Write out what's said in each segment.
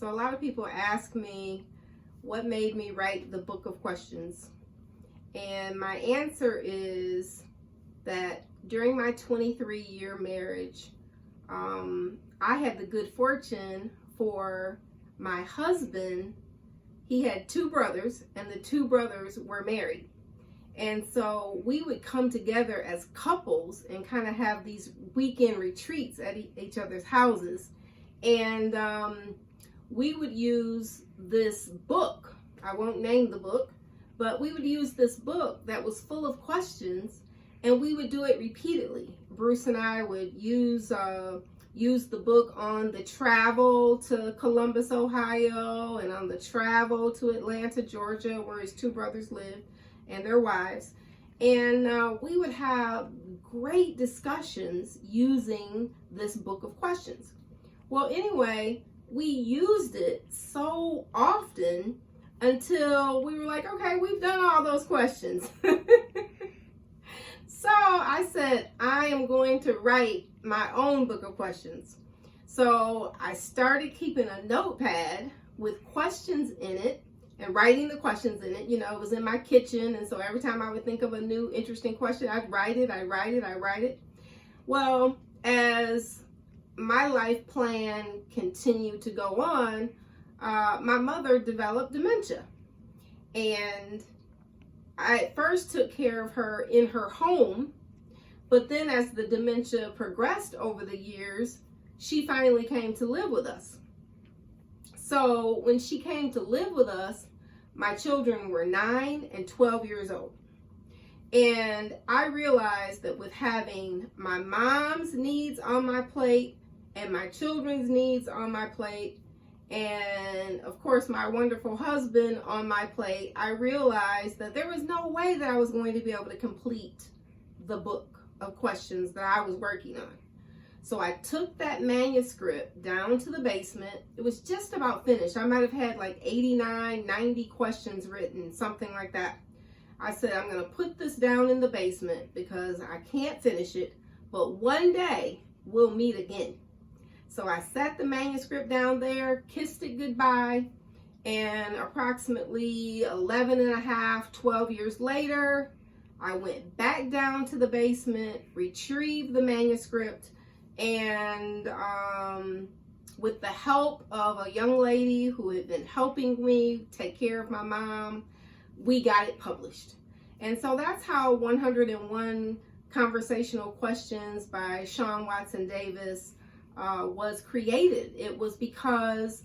So a lot of people ask me what made me write the book of questions. And my answer is that during my 23-year marriage, I had the good fortune for my husband. He had two brothers, and the two brothers were married. And so we would come together as couples and kind of have these weekend retreats at each other's houses. And we would use this book. I won't name the book, but we would use this book that was full of questions, and we would do it repeatedly. Bruce and I would use the book on the travel to Columbus, Ohio, and on the travel to Atlanta, Georgia, where his two brothers lived, and their wives. And we would have great discussions using this book of questions. Well, anyway, we used it so often until we were like, okay, we've done all those questions. So I said, I am going to write my own book of questions. So I started keeping a notepad with questions in it and writing the questions in it. You know, it was in my kitchen. And so every time I would think of a new interesting question, I'd write it. Well, as my life plan continued to go on, my mother developed dementia. And I at first took care of her in her home, but then as the dementia progressed over the years, she finally came to live with us. So when she came to live with us, my children were 9 and 12 years old. And I realized that with having my mom's needs on my plate and my children's needs on my plate, and of course my wonderful husband on my plate, I realized that there was no way that I was going to be able to complete the book of questions that I was working on. So I took that manuscript down to the basement. It was just about finished. I might have had like 89, 90 questions written, something like that. I said, I'm going to put this down in the basement because I can't finish it, but one day we'll meet again. So I sat the manuscript down there, kissed it goodbye, and approximately 11 and a half, 12 years later, I went back down to the basement, retrieved the manuscript, and with the help of a young lady who had been helping me take care of my mom, we got it published. And so that's how 101 Conversational Questions by Shawn Watson Davis was created. It was because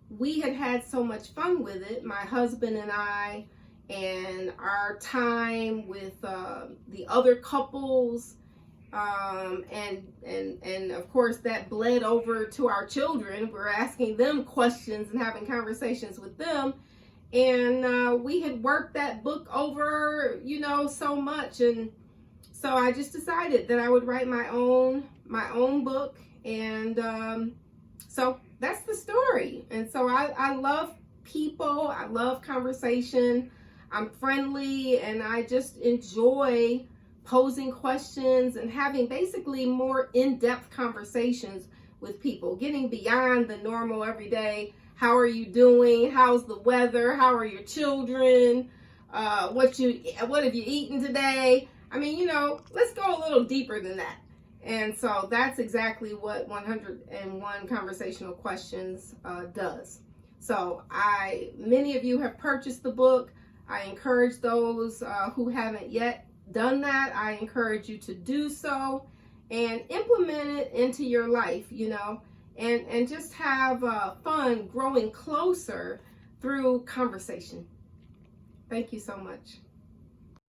we had had so much fun with it, my husband and I, and our time with the other couples, and of course that bled over to our children. We're asking them questions and having conversations with them, and we had worked that book over, you know, so much. And so I just decided that I would write my own book. And so that's the story. And so I love people. I love conversation. I'm friendly, and I just enjoy posing questions and having basically more in-depth conversations with people, getting beyond the normal everyday, how are you doing? How's the weather? How are your children? What have you eaten today? I mean, you know, let's go a little deeper than that. And so that's exactly what 101 Conversational Questions does. So many of you have purchased the book. I encourage those who haven't yet done that. I encourage you to do so and implement it into your life, you know, and just have fun growing closer through conversation. Thank you so much.